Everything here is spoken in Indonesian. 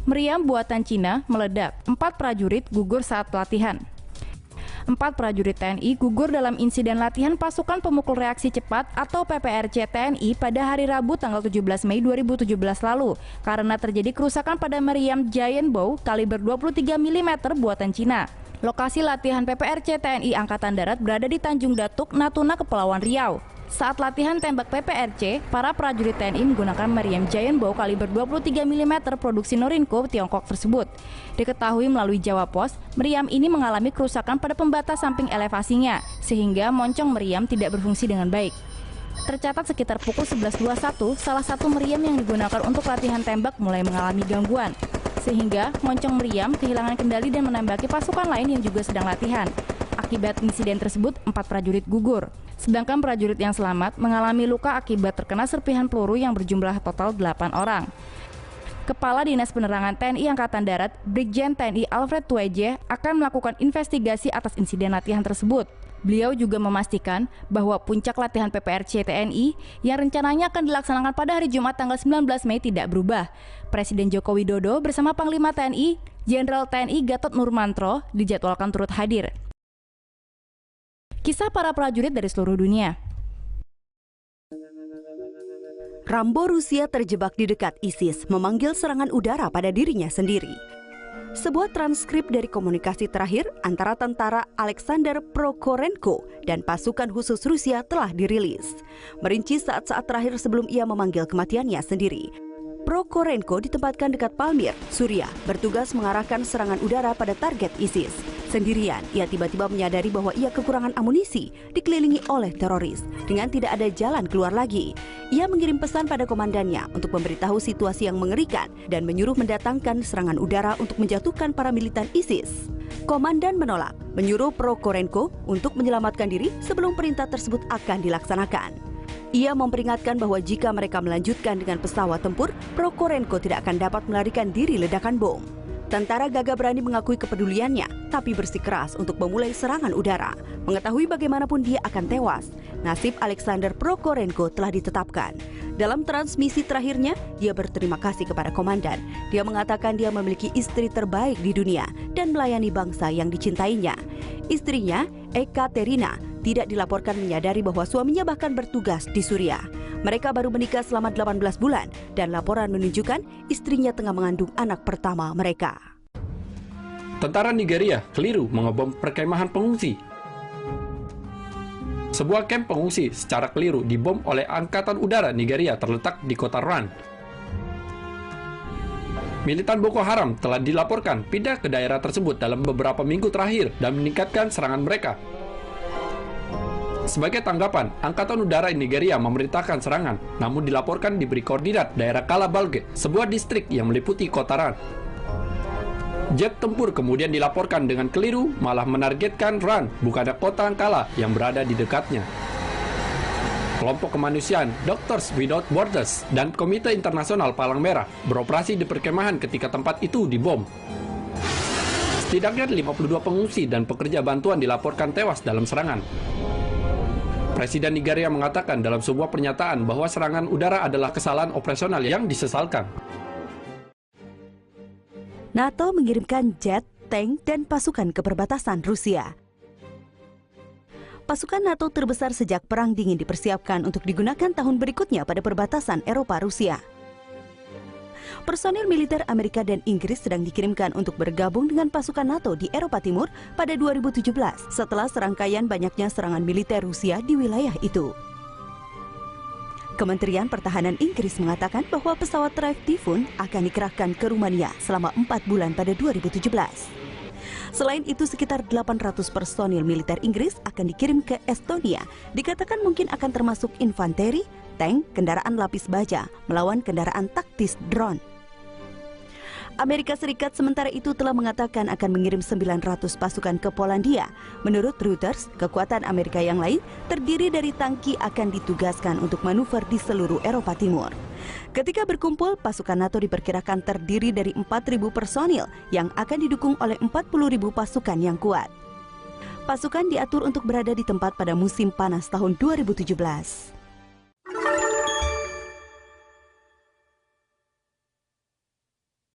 Meriam buatan Cina meledak, 4 prajurit gugur saat pelatihan. 4 prajurit TNI gugur dalam insiden latihan pasukan pemukul reaksi cepat atau PPRC TNI pada hari Rabu tanggal 17 Mei 2017 lalu karena terjadi kerusakan pada meriam Giant Bow kaliber 23 mm buatan Cina. Lokasi latihan PPRC TNI Angkatan Darat berada di Tanjung Datuk, Natuna, Kepulauan Riau. Saat latihan tembak PPRC, para prajurit TNI menggunakan meriam Giant Bow kaliber 23 mm produksi Norinco, Tiongkok tersebut. Diketahui melalui Jawa Pos, meriam ini mengalami kerusakan pada pembatas samping elevasinya, sehingga moncong meriam tidak berfungsi dengan baik. Tercatat sekitar pukul 11.21, salah satu meriam yang digunakan untuk latihan tembak mulai mengalami gangguan, sehingga moncong meriam kehilangan kendali dan menembaki pasukan lain yang juga sedang latihan. Akibat insiden tersebut, 4 prajurit gugur. Sedangkan prajurit yang selamat mengalami luka akibat terkena serpihan peluru yang berjumlah total 8 orang. Kepala Dinas Penerangan TNI Angkatan Darat, Brigjen TNI Alfred Tueje akan melakukan investigasi atas insiden latihan tersebut. Beliau juga memastikan bahwa puncak latihan PPRC TNI yang rencananya akan dilaksanakan pada hari Jumat tanggal 19 Mei tidak berubah. Presiden Joko Widodo bersama Panglima TNI, Jenderal TNI Gatot Nurmantro dijadwalkan turut hadir. Kisah para prajurit dari seluruh dunia. Rambo Rusia terjebak di dekat ISIS memanggil serangan udara pada dirinya sendiri. Sebuah transkrip dari komunikasi terakhir antara tentara Alexander Prokhorenko dan pasukan khusus Rusia telah dirilis. Merinci saat-saat terakhir sebelum ia memanggil kematiannya sendiri. Prokhorenko ditempatkan dekat Palmyr, Suriah, bertugas mengarahkan serangan udara pada target ISIS. Sendirian, ia tiba-tiba menyadari bahwa ia kekurangan amunisi, dikelilingi oleh teroris, dengan tidak ada jalan keluar lagi. Ia mengirim pesan pada komandannya untuk memberitahu situasi yang mengerikan dan menyuruh mendatangkan serangan udara untuk menjatuhkan para militan ISIS. Komandan menolak, menyuruh Prokhorenko untuk menyelamatkan diri sebelum perintah tersebut akan dilaksanakan. Ia memperingatkan bahwa jika mereka melanjutkan dengan pesawat tempur, Prokhorenko tidak akan dapat melarikan diri ledakan bom. Tentara gagah berani mengakui kepeduliannya, tapi bersikeras untuk memulai serangan udara. Mengetahui bagaimanapun dia akan tewas, nasib Alexander Prokhorenko telah ditetapkan. Dalam transmisi terakhirnya, dia berterima kasih kepada komandan. Dia mengatakan dia memiliki istri terbaik di dunia dan melayani bangsa yang dicintainya. Istrinya, Ekaterina, tidak dilaporkan menyadari bahwa suaminya bahkan bertugas di Suriah. Mereka baru menikah selama 18 bulan dan laporan menunjukkan istrinya tengah mengandung anak pertama mereka. Tentara Nigeria keliru mengebom perkemahan pengungsi. Sebuah kamp pengungsi secara keliru dibom oleh Angkatan Udara Nigeria terletak di kota Ran. Militan Boko Haram telah dilaporkan pindah ke daerah tersebut dalam beberapa minggu terakhir dan meningkatkan serangan mereka. Sebagai tanggapan, Angkatan Udara Nigeria memerintahkan serangan, namun dilaporkan diberi koordinat daerah Kalabalge, sebuah distrik yang meliputi kota Ran. Jet tempur kemudian dilaporkan dengan keliru malah menargetkan Ran, bukannya kota Ankara yang berada di dekatnya. Kelompok kemanusiaan Doctors Without Borders dan Komite Internasional Palang Merah beroperasi di perkemahan ketika tempat itu dibom. Setidaknya 52 pengungsi dan pekerja bantuan dilaporkan tewas dalam serangan. Presiden Nigeria mengatakan dalam sebuah pernyataan bahwa serangan udara adalah kesalahan operasional yang disesalkan. NATO mengirimkan jet, tank, dan pasukan ke perbatasan Rusia. Pasukan NATO terbesar sejak Perang Dingin dipersiapkan untuk digunakan tahun berikutnya pada perbatasan Eropa-Rusia. Personil militer Amerika dan Inggris sedang dikirimkan untuk bergabung dengan pasukan NATO di Eropa Timur pada 2017 setelah serangkaian banyaknya serangan militer Rusia di wilayah itu. Kementerian Pertahanan Inggris mengatakan bahwa pesawat Thrive Typhoon akan dikerahkan ke Rumania selama 4 bulan pada 2017. Selain itu, sekitar 800 personil militer Inggris akan dikirim ke Estonia. Dikatakan mungkin akan termasuk infanteri, tank, kendaraan lapis baja, melawan kendaraan taktis drone. Amerika Serikat sementara itu telah mengatakan akan mengirim 900 pasukan ke Polandia. Menurut Reuters, kekuatan Amerika yang lain terdiri dari tangki akan ditugaskan untuk manuver di seluruh Eropa Timur. Ketika berkumpul, pasukan NATO diperkirakan terdiri dari 4.000 personil yang akan didukung oleh 40.000 pasukan yang kuat. Pasukan diatur untuk berada di tempat pada musim panas tahun 2017.